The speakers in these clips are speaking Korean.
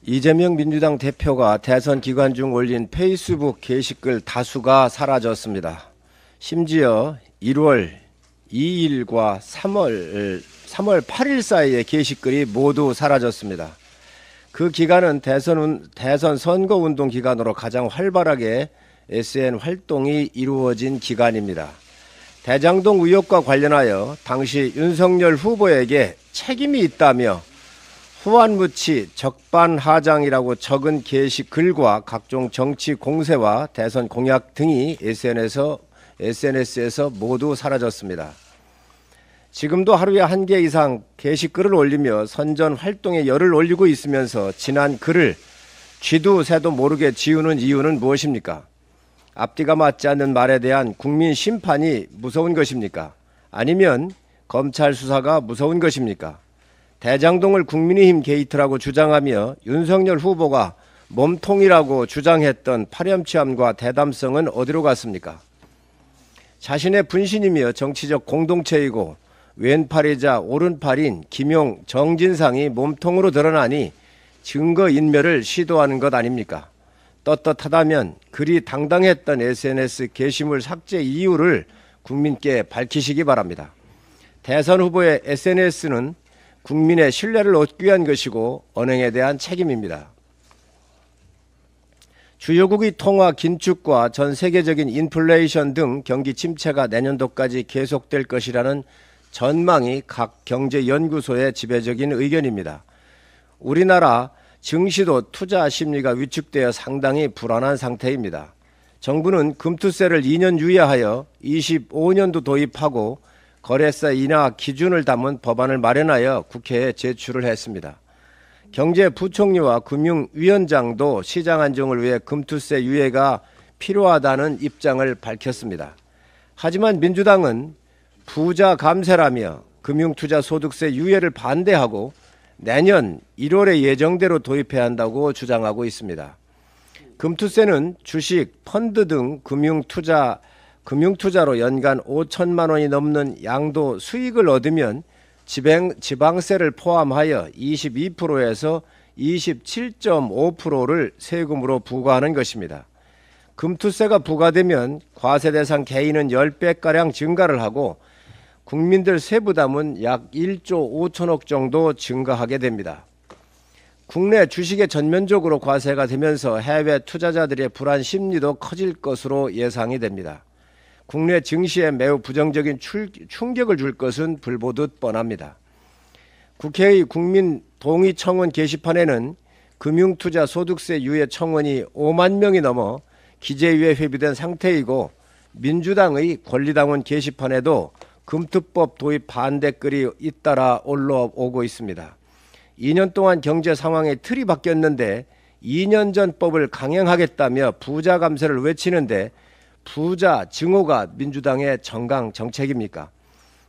이재명 민주당 대표가 대선 기간 중 올린 페이스북 게시글 다수가 사라졌습니다. 심지어 1월 2일과 3월 8일 사이의 게시글이 모두 사라졌습니다. 그 기간은 대선 선거운동 기간으로 가장 활발하게 SN 활동이 이루어진 기간입니다. 대장동 의혹과 관련하여 당시 윤석열 후보에게 책임이 있다며 후안무치 적반하장이라고 적은 게시글과 각종 정치 공세와 대선 공약 등이 SNS에서 모두 사라졌습니다. 지금도 하루에 1개 이상 게시글을 올리며 선전 활동에 열을 올리고 있으면서 지난 글을 쥐도 새도 모르게 지우는 이유는 무엇입니까? 앞뒤가 맞지 않는 말에 대한 국민 심판이 무서운 것입니까? 아니면 검찰 수사가 무서운 것입니까? 대장동을 국민의힘 게이트라고 주장하며 윤석열 후보가 몸통이라고 주장했던 파렴치함과 대담성은 어디로 갔습니까? 자신의 분신이며 정치적 공동체이고 왼팔이자 오른팔인 김용, 정진상이 몸통으로 드러나니 증거인멸을 시도하는 것 아닙니까? 떳떳하다면 그리 당당했던 SNS 게시물 삭제 이유를 국민께 밝히시기 바랍니다. 대선 후보의 SNS는 국민의 신뢰를 얻기 위한 것이고 언행에 대한 책임입니다. 주요국의 통화 긴축과 전 세계적인 인플레이션 등 경기 침체가 내년도까지 계속될 것이라는 전망이 각 경제연구소의 지배적인 의견입니다. 우리나라 증시도 투자 심리가 위축되어 상당히 불안한 상태입니다. 정부는 금투세를 2년 유예하여 25년도 도입하고 거래세 인하 기준을 담은 법안을 마련하여 국회에 제출을 했습니다. 경제부총리와 금융위원장도 시장 안정을 위해 금투세 유예가 필요하다는 입장을 밝혔습니다. 하지만 민주당은 부자 감세라며 금융투자소득세 유예를 반대하고 내년 1월에 예정대로 도입해야 한다고 주장하고 있습니다. 금투세는 주식, 펀드 등 금융투자로 연간 5천만 원이 넘는 양도 수익을 얻으면 지방세를 포함하여 22%에서 27.5%를 세금으로 부과하는 것입니다. 금투세가 부과되면 과세 대상 개인은 10배가량 증가를 하고 국민들 세부담은 약 1조 5천억 정도 증가하게 됩니다. 국내 주식에 전면적으로 과세가 되면서 해외 투자자들의 불안 심리도 커질 것으로 예상이 됩니다. 국내 증시에 매우 부정적인 충격을 줄 것은 불보듯 뻔합니다. 국회의 국민동의청원 게시판에는 금융투자 소득세 유예 청원이 5만 명이 넘어 기재위에 회부된 상태이고 민주당의 권리당원 게시판에도 금투법 도입 반대 글이 잇따라 올라오고 있습니다. 2년 동안 경제 상황의 틀이 바뀌었는데 2년 전 법을 강행하겠다며 부자 감세를 외치는데 부자 증오가 민주당의 정강 정책입니까?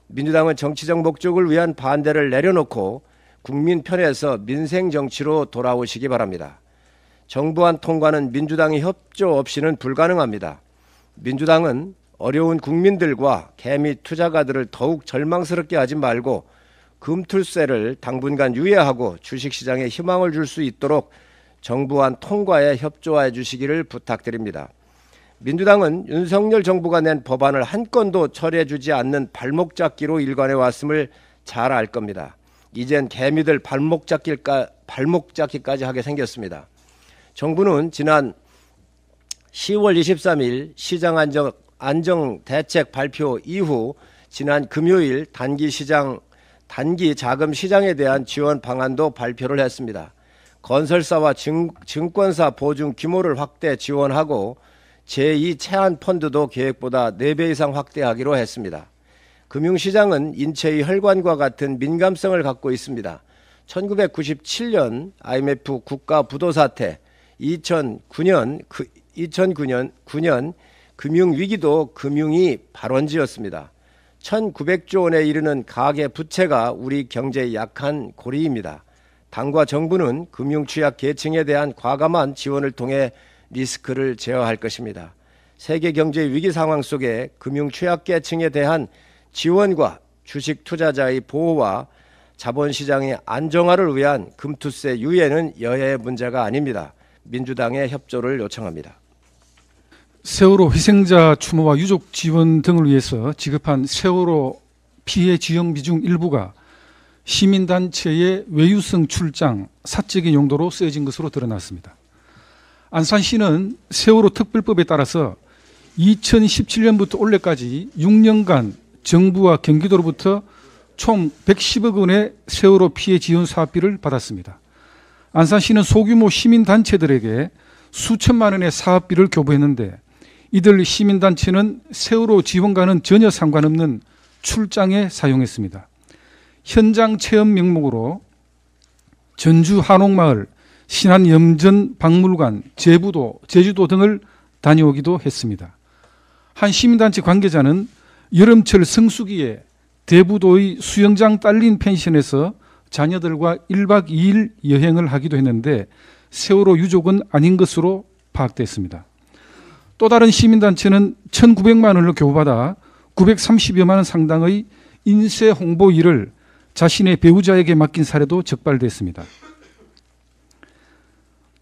민주당은 정치적 목적을 위한 반대를 내려놓고 국민 편에서 민생 정치로 돌아오시기 바랍니다. 정부안 통과는 민주당의 협조 없이는 불가능합니다. 민주당은 어려운 국민들과 개미 투자가들을 더욱 절망스럽게 하지 말고 금투세를 당분간 유예하고 주식시장에 희망을 줄 수 있도록 정부안 통과에 협조해 주시기를 부탁드립니다. 민주당은 윤석열 정부가 낸 법안을 한 건도 처리해 주지 않는 발목 잡기로 일관해 왔음을 잘 알 겁니다. 이젠 개미들 발목 잡기까지 하게 생겼습니다. 정부는 지난 10월 23일 시장 안정 대책 발표 이후 지난 금요일 단기 자금 시장에 대한 지원 방안도 발표를 했습니다. 건설사와 증권사 보증 규모를 확대 지원하고 제2 채한 펀드도 계획보다 4배 이상 확대하기로 했습니다. 금융시장은 인체의 혈관과 같은 민감성을 갖고 있습니다. 1997년 IMF 국가 부도 사태, 2009년 금융위기도 금융이 발원지였습니다. 1900조 원에 이르는 가계 부채가 우리 경제의 약한 고리입니다. 당과 정부는 금융 취약 계층에 대한 과감한 지원을 통해 리스크를 제어할 것입니다. 세계 경제 위기 상황 속에 금융 취약계층에 대한 지원과 주식 투자자의 보호와 자본시장의 안정화를 위한 금투세 유예는 여야의 문제가 아닙니다. 민주당의 협조를 요청합니다. 세월호 희생자 추모와 유족 지원 등을 위해서 지급한 세월호 피해 지원비 중 일부가 시민단체의 외유성 출장, 사적인 용도로 쓰여진 것으로 드러났습니다. 안산시는 세월호 특별법에 따라서 2017년부터 올해까지 6년간 정부와 경기도로부터 총 110억 원의 세월호 피해 지원 사업비를 받았습니다. 안산시는 소규모 시민단체들에게 수천만 원의 사업비를 교부했는데 이들 시민단체는 세월호 지원과는 전혀 상관없는 출장에 사용했습니다. 현장 체험 명목으로 전주 한옥마을, 신안 염전박물관, 제주도 등을 다녀오기도 했습니다. 한 시민단체 관계자는 여름철 성수기에 대부도의 수영장 딸린 펜션에서 자녀들과 1박 2일 여행을 하기도 했는데 세월호 유족은 아닌 것으로 파악됐습니다. 또 다른 시민단체는 1,900만 원을 교부받아 930여만 원 상당의 인쇄 홍보 일을 자신의 배우자에게 맡긴 사례도 적발됐습니다.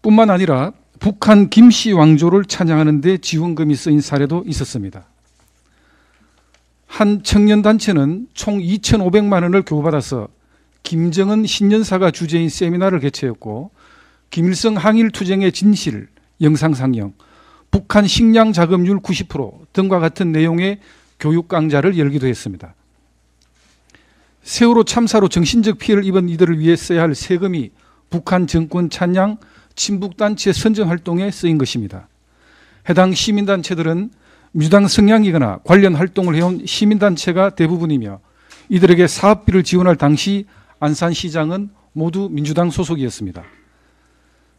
뿐만 아니라 북한 김씨 왕조를 찬양하는 데 지원금이 쓰인 사례도 있었습니다. 한 청년단체는 총 2,500만 원을 교부받아서 김정은 신년사가 주제인 세미나를 개최했고 김일성 항일투쟁의 진실, 영상 상영, 북한 식량 자급률 90% 등과 같은 내용의 교육 강좌를 열기도 했습니다. 세월호 참사로 정신적 피해를 입은 이들을 위해 써야 할 세금이 북한 정권 찬양, 친북단체 선정활동에 쓰인 것입니다. 해당 시민단체들은 민주당 성향이거나 관련 활동을 해온 시민단체가 대부분이며 이들에게 사업비를 지원할 당시 안산시장은 모두 민주당 소속이었습니다.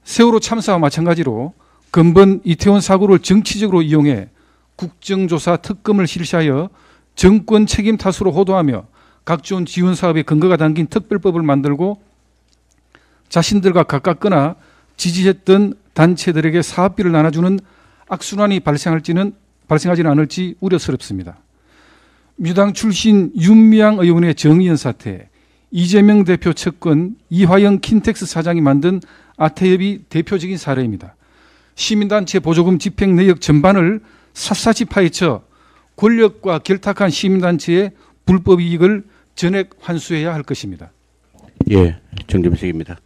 세월호 참사와 마찬가지로 근본 이태원 사고를 정치적으로 이용해 국정조사 특검을 실시하여 정권 책임 탓으로 호도하며 각종 지원 사업의 근거가 담긴 특별법을 만들고 자신들과 가깝거나 지지했던 단체들에게 사업비를 나눠주는 악순환이 발생하지는 않을지 우려스럽습니다. 민주당 출신 윤미향 의원의 정의연 사태, 이재명 대표 측근, 이화영 킨텍스 사장이 만든 아태협이 대표적인 사례입니다. 시민단체 보조금 집행 내역 전반을 샅샅이 파헤쳐 권력과 결탁한 시민단체의 불법 이익을 전액 환수해야 할 것입니다. 예, 정점식입니다.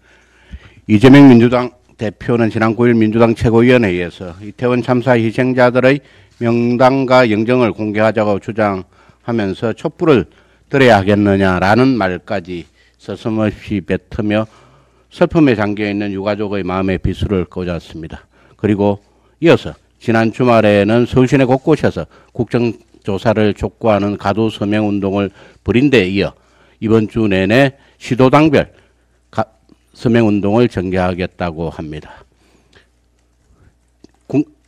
이재명 민주당 대표는 지난 9일 민주당 최고위원회에서 이태원 참사 희생자들의 명단과 영정을 공개하자고 주장하면서 촛불을 들어야 하겠느냐라는 말까지 서슴없이 뱉으며 슬픔에 잠겨있는 유가족의 마음의 비수를 꽂았습니다. 그리고 이어서 지난 주말에는 서울시내 곳곳에서 국정조사를 촉구하는 가두 서명운동을 벌인 데 이어 이번 주 내내 시도당별 서명운동을 전개하겠다고 합니다.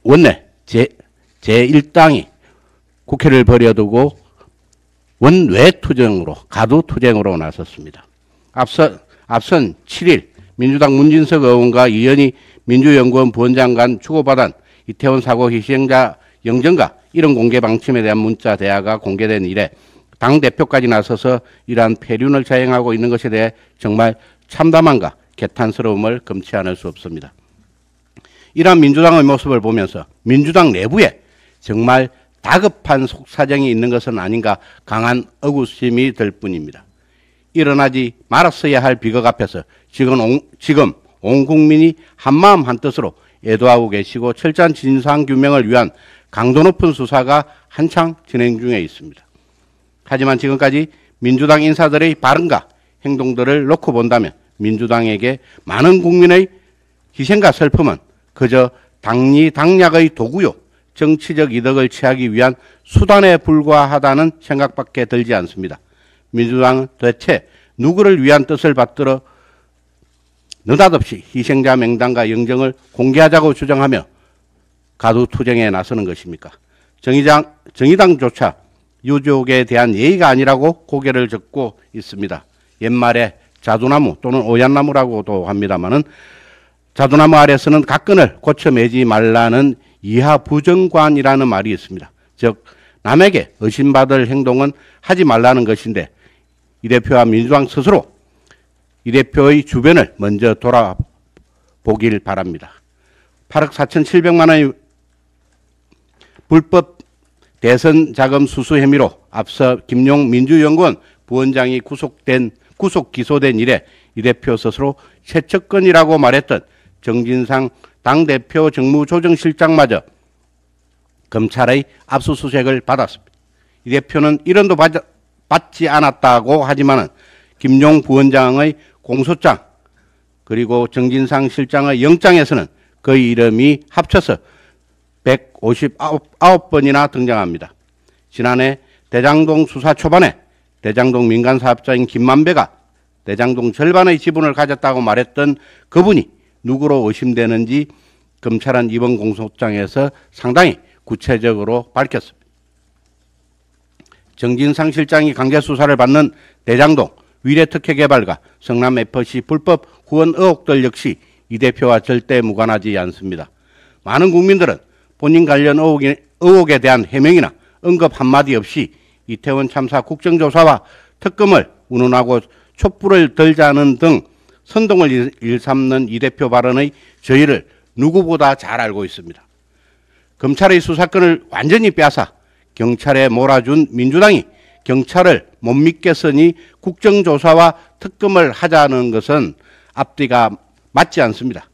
원내 제1당이 국회를 버려두고 원외투쟁으로 가두투쟁으로 나섰습니다. 앞선 7일 민주당 문진석 의원과 이현희 민주연구원 부원장 간 주고받은 이태원 사고 희생자 영정과 이런 공개 방침에 대한 문자 대화가 공개된 이래 당대표까지 나서서 이러한 폐륜을 자행하고 있는 것에 대해 정말 참담함과 개탄스러움을 금치 않을 수 없습니다. 이러한 민주당의 모습을 보면서 민주당 내부에 정말 다급한 속사정이 있는 것은 아닌가 강한 의구심이 들 뿐입니다. 일어나지 말았어야 할 비극 앞에서 지금 온 국민이 한마음 한뜻으로 애도하고 계시고 철저한 진상규명을 위한 강도 높은 수사가 한창 진행 중에 있습니다. 하지만 지금까지 민주당 인사들의 발언과 행동들을 놓고 본다면 민주당에게 많은 국민의 희생과 슬픔은 그저 당리당략의 도구요, 정치적 이득을 취하기 위한 수단에 불과하다는 생각밖에 들지 않습니다. 민주당은 대체 누구를 위한 뜻을 받들어 느닷없이 희생자 명단과 영정을 공개하자고 주장하며 가두투쟁에 나서는 것입니까? 정의당조차 유족에 대한 예의가 아니라고 고개를 젓고 있습니다. 옛말에 자두나무 또는 오얏나무라고도 합니다마는 자두나무 아래서는 각근을 고쳐 매지 말라는 이하부정관이라는 말이 있습니다. 즉 남에게 의심받을 행동은 하지 말라는 것인데 이 대표와 민주당 스스로 이 대표의 주변을 먼저 돌아보길 바랍니다. 8억 4,700만 원의 불법 대선 자금 수수 혐의로 앞서 김용 민주연구원 부원장이 구속 기소된 이래 이 대표 스스로 최측근이라고 말했던 정진상 당대표 정무조정실장마저 검찰의 압수수색을 받았습니다. 이 대표는 1원도 받지 않았다고 하지만은 김용 부원장의 공소장 그리고 정진상 실장의 영장에서는 그의 이름이 합쳐서 159번이나 등장합니다. 지난해 대장동 수사 초반에 대장동 민간사업자인 김만배가 대장동 절반의 지분을 가졌다고 말했던 그분이 누구로 의심되는지 검찰은 이번 공소장에서 상당히 구체적으로 밝혔습니다. 정진상 실장이 강제 수사를 받는 대장동 위례특혜개발과 성남FC 불법 후원 의혹들 역시 이 대표와 절대 무관하지 않습니다. 많은 국민들은 본인 관련 의혹에 대한 해명이나 언급 한마디 없이 이태원 참사 국정조사와 특검을 운운하고 촛불을 들자는 등 선동을 일삼는 이 대표 발언의 저희를 누구보다 잘 알고 있습니다. 검찰의 수사권을 완전히 빼앗아 경찰에 몰아준 민주당이 경찰을 못 믿겠으니 국정조사와 특검을 하자는 것은 앞뒤가 맞지 않습니다.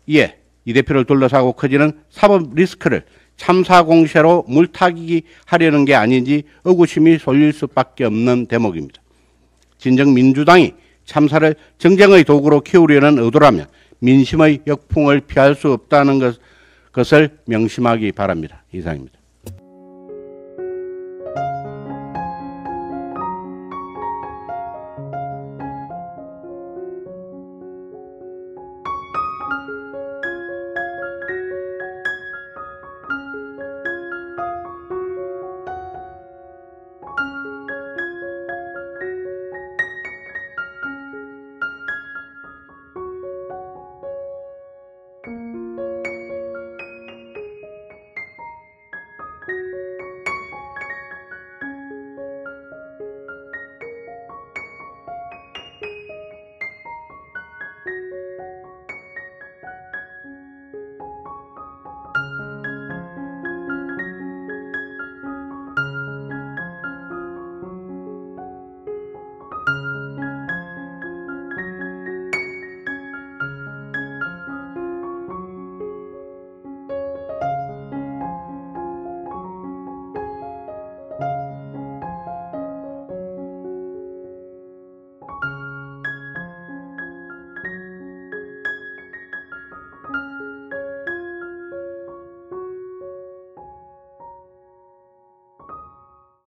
이에 이 대표를 둘러싸고 커지는 사법 리스크를 참사 공세로 물타기 하려는 게 아닌지 의구심이 쏠릴 수밖에 없는 대목입니다. 진정 민주당이 참사를 정쟁의 도구로 키우려는 의도라면 민심의 역풍을 피할 수 없다는 것을 명심하기 바랍니다. 이상입니다.